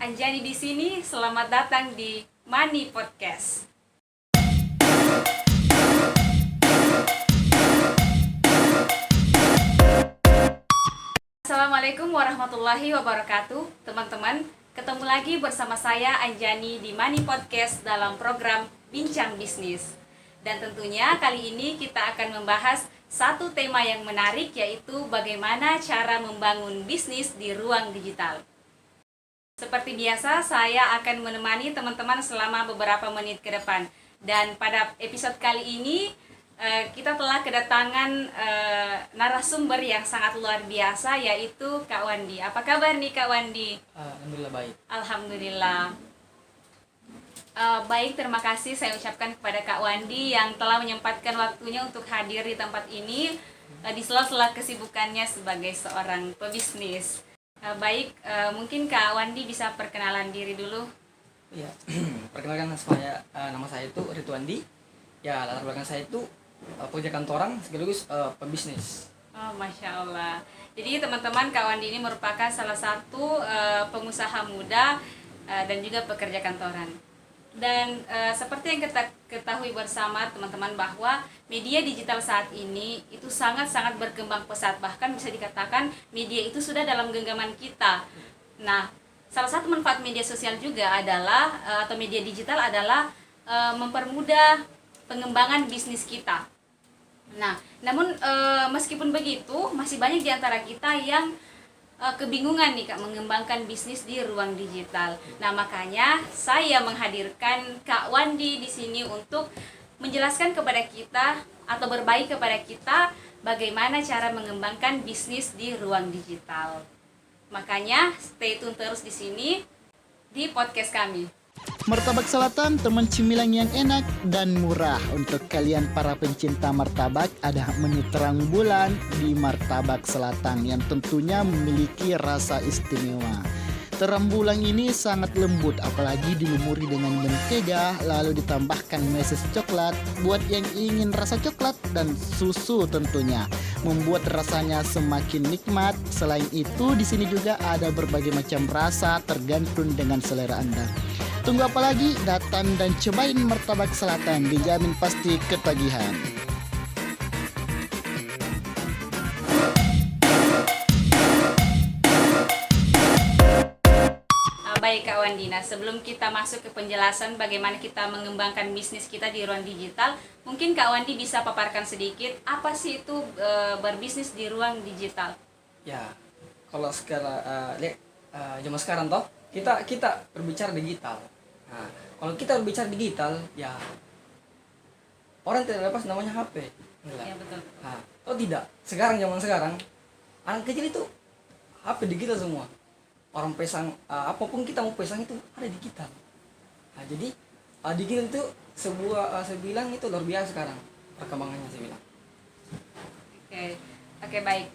Anjani di sini. Selamat datang di Money Podcast. Assalamualaikum warahmatullahi wabarakatuh, teman-teman. Ketemu lagi bersama saya Anjani di Money Podcast dalam program Bincang Bisnis. Dan tentunya kali ini kita akan membahas satu tema yang menarik, yaitu bagaimana cara membangun bisnis di ruang digital. Seperti biasa, saya akan menemani teman-teman selama beberapa menit ke depan. Dan pada episode kali ini, kita telah kedatangan narasumber yang sangat luar biasa, yaitu Kak Wandi. Apa kabar nih Kak Wandi? Alhamdulillah baik. Alhamdulillah. Baik, terima kasih saya ucapkan kepada Kak Wandi yang telah menyempatkan waktunya untuk hadir di tempat ini di sela-sela kesibukannya sebagai seorang pebisnis. Baik, mungkin Kak Wandi bisa perkenalan diri dulu. Iya, perkenalkan nama saya itu Ridwandi. Ya, latar belakang saya itu pekerja kantoran sekaligus pebisnis. Oh, Masya Allah. Jadi teman-teman, Kak Wandi ini merupakan salah satu pengusaha muda dan juga pekerja kantoran. Dan seperti yang kita ketahui bersama teman-teman, bahwa media digital saat ini itu sangat-sangat berkembang pesat. Bahkan bisa dikatakan media itu sudah dalam genggaman kita. Nah, salah satu manfaat media sosial juga adalah atau media digital adalah mempermudah pengembangan bisnis kita. Nah, namun meskipun begitu, masih banyak di antara kita yang kebingungan nih Kak mengembangkan bisnis di ruang digital. Nah, makanya saya menghadirkan Kak Wandi di sini untuk menjelaskan kepada kita atau berbagi kepada kita bagaimana cara mengembangkan bisnis di ruang digital. Makanya stay tune terus di sini di podcast kami. Martabak Selatan, teman cemilan yang enak dan murah. Untuk kalian para pencinta martabak, ada menu terang bulan di Martabak Selatan yang tentunya memiliki rasa istimewa. Terang bulan ini sangat lembut, apalagi dilumuri dengan mentega, lalu ditambahkan meses coklat. Buat yang ingin rasa coklat dan susu tentunya, membuat rasanya semakin nikmat. Selain itu, di sini juga ada berbagai macam rasa tergantung dengan selera Anda. Tunggu apa lagi? Datang dan cobain Martabak Selatan, dijamin pasti ketagihan. Baik Kak Wandi, nah sebelum kita masuk ke penjelasan bagaimana kita mengembangkan bisnis kita di ruang digital, mungkin Kak Wandi bisa paparkan sedikit apa sih itu berbisnis di ruang digital? Ya, kalau sekarang zaman sekarang toh kita berbicara digital. Nah, kalau kita berbicara digital, ya orang tidak lepas namanya HP. Ya betul. Nah, oh tidak. Zaman sekarang anak kecil itu HP digital semua. Orang pesang apapun kita mau pesang itu ada digital. Nah, jadi digital itu saya bilang itu luar biasa sekarang perkembangannya, saya bilang. Oke, baik.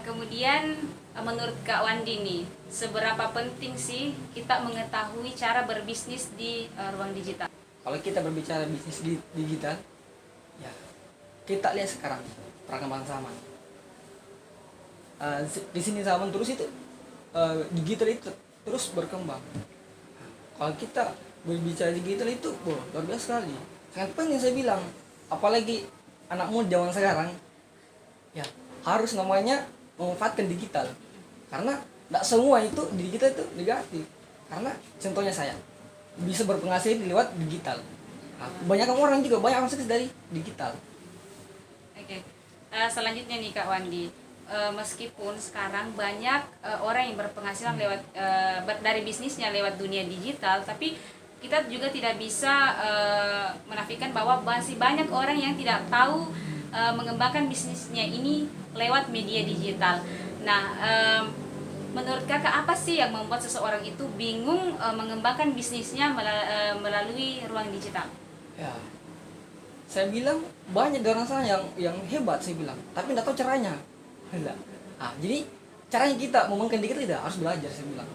Kemudian menurut Kak Wandi nih, seberapa penting sih kita mengetahui cara berbisnis di ruang digital? Kalau kita berbicara bisnis digital, ya kita lihat sekarang perkembangan zaman. Di sini zaman terus itu digital itu terus berkembang. Kalau kita berbicara digital itu, luar biasa sekali. Sangat penting saya bilang, apalagi anak muda zaman sekarang, ya harus namanya memanfaatkan digital. Karena tidak semua itu di digital itu negatif. Karena contohnya saya bisa berpenghasilan lewat digital. Kebanyakan orang juga banyak yang sukses dari digital. Oke. Selanjutnya nih Kak Wandi, meskipun sekarang banyak orang yang berpenghasilan lewat dari bisnisnya lewat dunia digital, tapi kita juga tidak bisa menafikan bahwa masih banyak orang yang tidak tahu mengembangkan bisnisnya ini lewat media digital. Nah, menurut Kakak apa sih yang membuat seseorang itu bingung mengembangkan bisnisnya melalui ruang digital? Ya, saya bilang banyak dari orang sana yang hebat, saya bilang, tapi tidak tahu caranya. Jadi caranya kita mengembangkan digital tidak harus belajar, saya bilang.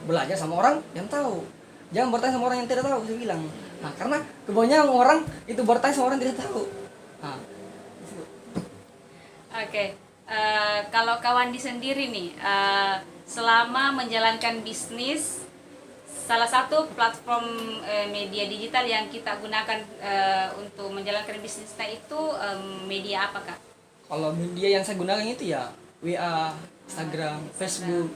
Belajar sama orang yang tahu, jangan bertanya sama orang yang tidak tahu, saya bilang. Karena kebanyakan orang itu bertanya sama orang yang tidak tahu. Oke. Kalau Kak Wandi sendiri nih, selama menjalankan bisnis salah satu platform media digital yang kita gunakan untuk menjalankan bisnisnya itu media apa Kak? Kalau media yang saya gunakan itu ya WA, Instagram, Facebook.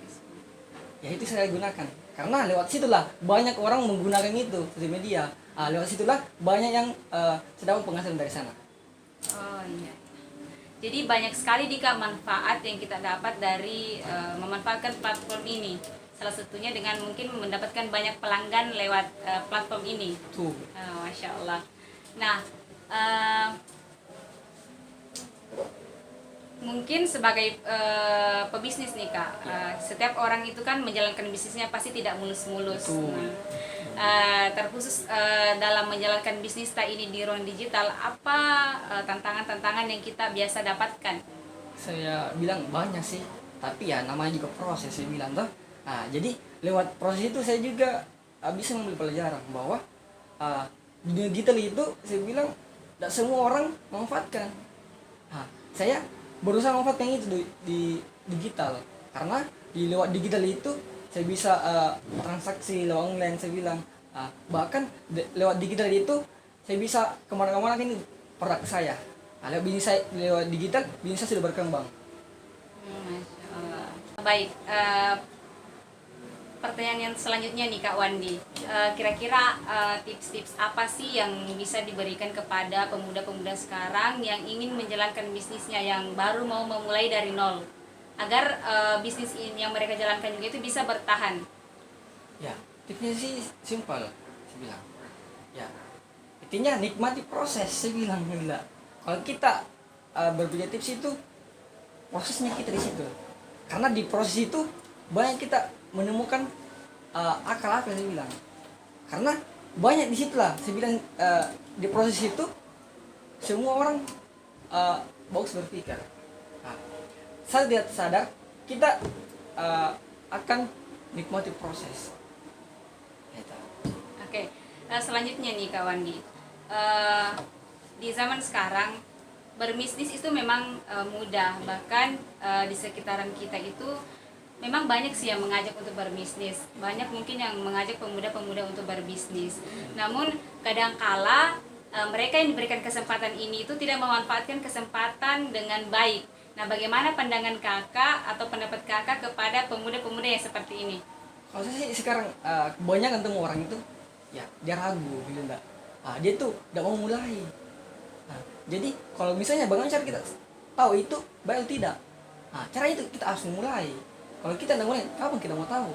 Ya itu saya gunakan. Karena lewat situlah banyak orang menggunakan itu sosial media. Lewat situlah banyak yang sedang penghasilan dari sana. Oh iya. Jadi banyak sekali Kak manfaat yang kita dapat dari memanfaatkan platform ini. Salah satunya dengan mungkin mendapatkan banyak pelanggan lewat platform ini. Tuh. Masya Allah. Nah, mungkin sebagai pebisnis nih Kak, setiap orang itu kan menjalankan bisnisnya pasti tidak mulus-mulus. Terkhusus dalam menjalankan bisnis ini di ruang digital, apa tantangan-tantangan yang kita biasa dapatkan? Saya bilang banyak sih, tapi ya namanya juga proses saya bilang toh. Jadi lewat proses itu saya juga bisa mengambil pelajaran bahwa di dunia digital itu saya bilang tidak semua orang memanfaatkan. Saya berusaha memanfaatkan itu di digital, karena di lewat digital itu saya bisa transaksi lewat online saya bilang. Bahkan lewat digital itu saya bisa kemana-mana ini produk saya. Lewat bisnis saya lewat digital bisnis saya sudah berkembang. Masya Allah. Baik, pertanyaan yang selanjutnya nih Kak Wandi, kira-kira tips-tips apa sih yang bisa diberikan kepada pemuda-pemuda sekarang yang ingin menjalankan bisnisnya, yang baru mau memulai dari nol, agar bisnis ini yang mereka jalankan juga itu bisa bertahan? Ya, tipsnya sih simpel saya bilang. Ya, intinya nikmati proses saya bilang gila. Kalau kita berpikir tips itu prosesnya kita di situ, karena di proses itu banyak kita menemukan akal apa saya bilang, karena banyak di situ lah saya bilang. Di proses itu semua orang bagus berpikir. Saya tidak sadar kita akan nikmati proses. Oke, selanjutnya nih Kak Wandi, di zaman sekarang berbisnis itu memang mudah, bahkan di sekitaran kita itu memang banyak sih yang mengajak untuk berbisnis, banyak mungkin yang mengajak pemuda-pemuda untuk berbisnis. Namun kadangkala mereka yang diberikan kesempatan ini itu tidak memanfaatkan kesempatan dengan baik. Nah, bagaimana pandangan Kakak atau pendapat Kakak kepada pemuda-pemuda yang seperti ini? Kalau saya sih sekarang kebanyakan ketemu orang itu ya dia ragu gitu enggak. Dia tuh tidak mau mulai. Jadi kalau misalnya bagaimana cara kita tahu itu baik atau tidak? Cara itu kita harus memulai. Kalau kita tidak mulai, kapan kita mau tahu?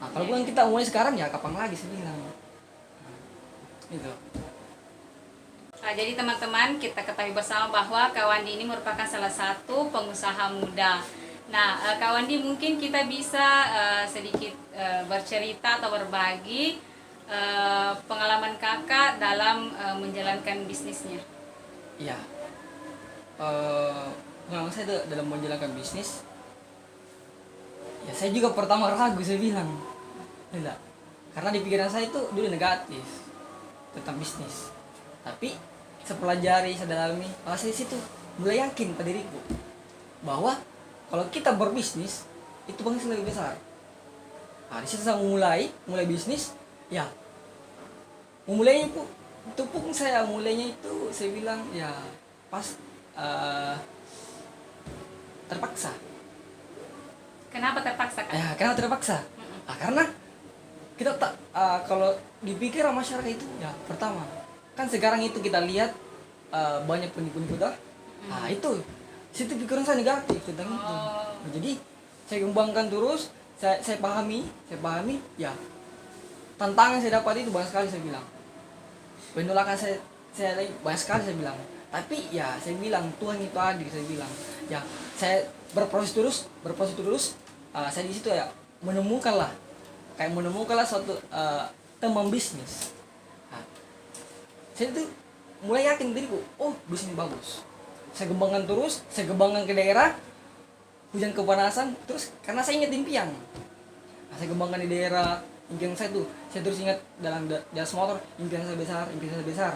Kalau bukan kita mulai sekarang ya kapan lagi saya bilang. Gitu. Jadi teman-teman, kita ketahui bersama bahwa Kak Wandi ini merupakan salah satu pengusaha muda. Nah, Kak Wandi, mungkin kita bisa sedikit bercerita atau berbagi pengalaman Kakak dalam menjalankan bisnisnya. Iya. Pengalaman saya dalam menjalankan bisnis, ya saya juga pertama ragu saya bilang. Tidak. Karena di pikiran saya itu dulu negatif tentang bisnis. Tapi saya pelajari, saya dalami, saya situ mulai yakin pada diriku bahwa kalau kita berbisnis itu penghasilan lebih besar. Di situ saya mulai bisnis, ya memulainya itu pun saya mulainya itu saya bilang ya pas terpaksa. Kenapa terpaksa, Kak? Ya, kenapa terpaksa? Karena kita tak kalau dipikir masyarakat itu ya pertama kan sekarang itu kita lihat banyak penipu-penipu dah. Itu situ pikiran saya negatif tentang itu. Jadi saya kembangkan terus, saya pahami ya tantangan saya dapat itu banyak sekali saya bilang. Penolakan saya banyak sekali saya bilang. Tapi ya saya bilang Tuhan itu adil saya bilang. Ya saya berproses terus. Saya di situ ya menemukanlah suatu teman bisnis. Saya itu mulai yakin diriku, bisnis bagus. Saya kembangkan terus, saya kembangkan ke daerah, hujan kepanasan, terus karena saya ingat impian. Saya kembangkan di daerah, impian saya terus ingat dalam jas motor, impian saya besar.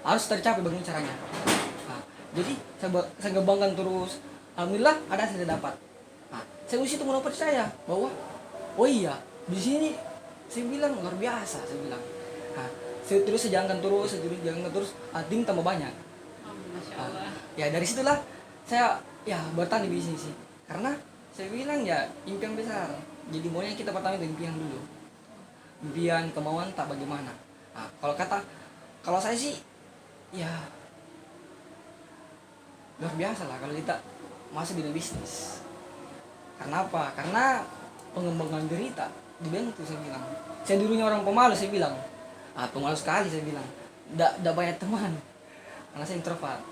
Harus tercapai bagaimana caranya. Jadi saya kembangkan terus, alhamdulillah ada saya dapat. Saya di situ mulai percaya bahwa oh iya di sini saya bilang luar biasa saya bilang. Saya jalankan terus, tim tambah banyak. Masya Allah. Ya dari situlah saya ya bertahan di bisnis sih. Karena saya bilang ya impian besar. Jadi maunya kita pertama itu impian dulu. Impian, kemauan tak bagaimana. Kalau saya sih ya luar biasa lah kalau kita masuk di bisnis. Karena apa? Karena pengembangan diri tak dibantu saya bilang. Saya dulunya orang pemalu saya bilang. Pemalu sekali saya bilang. Nggak banyak teman. Karena saya introvert.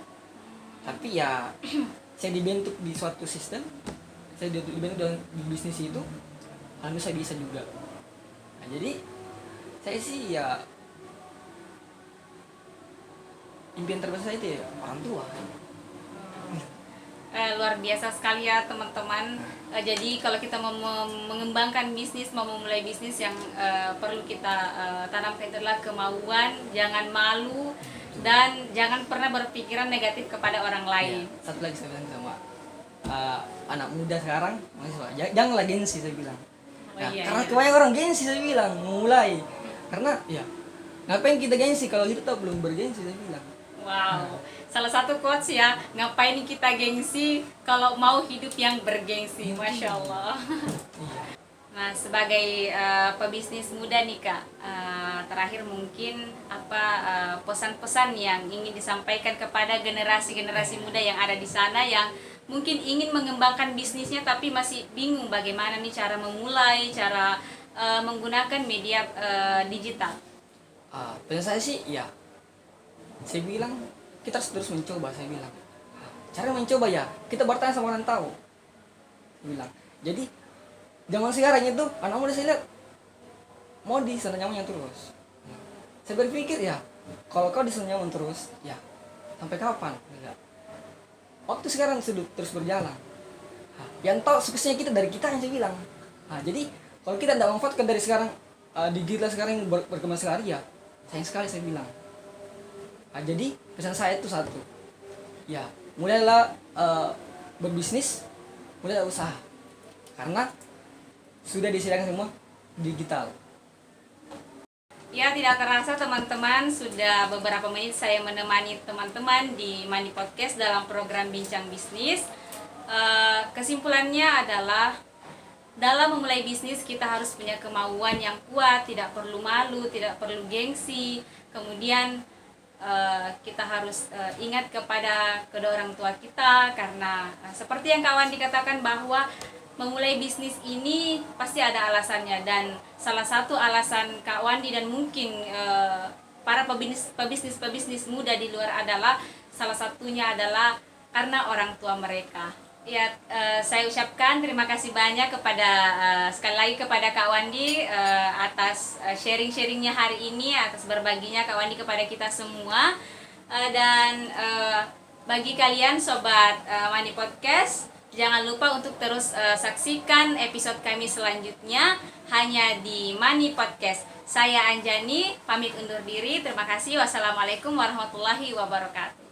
Tapi ya saya dibentuk di suatu sistem. Saya dibentuk dalam di bisnis itu. Alhamdulillah saya bisa juga. Jadi saya sih ya impian terbesar saya itu ya orang tua. Luar biasa sekali ya teman-teman. Jadi kalau kita mau mengembangkan bisnis, mau memulai bisnis, yang perlu kita tanamkan itu adalah kemauan, jangan malu, dan jangan pernah berpikiran negatif kepada orang lain. Ya, satu lagi saya bilang sama anak muda sekarang, janganlah gengsi saya bilang. Karena kebanyakan orang gengsi saya bilang memulai. Karena ya ngapain kita gengsi kalau hidup tak belum bergengsi saya bilang. Wow, salah satu quotes ya, ngapain kita gengsi kalau mau hidup yang bergengsi, Masya Allah. Nah, sebagai pebisnis muda nih Kak, terakhir mungkin apa pesan-pesan yang ingin disampaikan kepada generasi-generasi muda yang ada di sana yang mungkin ingin mengembangkan bisnisnya tapi masih bingung bagaimana nih cara memulai, cara menggunakan media digital. Pesan saya sih ya, saya bilang kita harus terus mencoba. Saya bilang cara mencoba ya kita bertanya sama orang tahu. Saya bilang jadi zaman sekarang itu anak muda saya lihat mau di sana nyaman terus. Saya berpikir ya kalau kau di sana nyaman terus ya sampai kapan? Enggak. Waktu sekarang sudah terus berjalan. Yang tahu suksesnya kita dari kita yang saya bilang. Jadi kalau kita tidak manfaatkan dari sekarang digital sekarang yang berkembang sekali ya sayang sekali saya bilang. Jadi pesan saya itu satu, ya mulailah berbisnis, mulailah usaha, karena sudah disediakan semua digital. Ya, tidak terasa teman-teman, sudah beberapa menit saya menemani teman-teman di Money Podcast dalam program Bincang Bisnis. Kesimpulannya adalah dalam memulai bisnis kita harus punya kemauan yang kuat, tidak perlu malu, tidak perlu gengsi. Kemudian kita harus ingat kepada kedua orang tua kita, karena seperti yang kawan dikatakan bahwa memulai bisnis ini pasti ada alasannya, dan salah satu alasan Kak Wandi dan mungkin para pebisnis muda di luar adalah salah satunya adalah karena orang tua mereka. Ya, saya ucapkan terima kasih banyak kepada sekali lagi kepada Kak Wandi atas sharing-sharingnya hari ini, atas berbaginya Kak Wandi kepada kita semua. Dan bagi kalian sobat Money Podcast, jangan lupa untuk terus saksikan episode kami selanjutnya hanya di Money Podcast. Saya Anjani pamit undur diri. Terima kasih. Wassalamualaikum warahmatullahi wabarakatuh.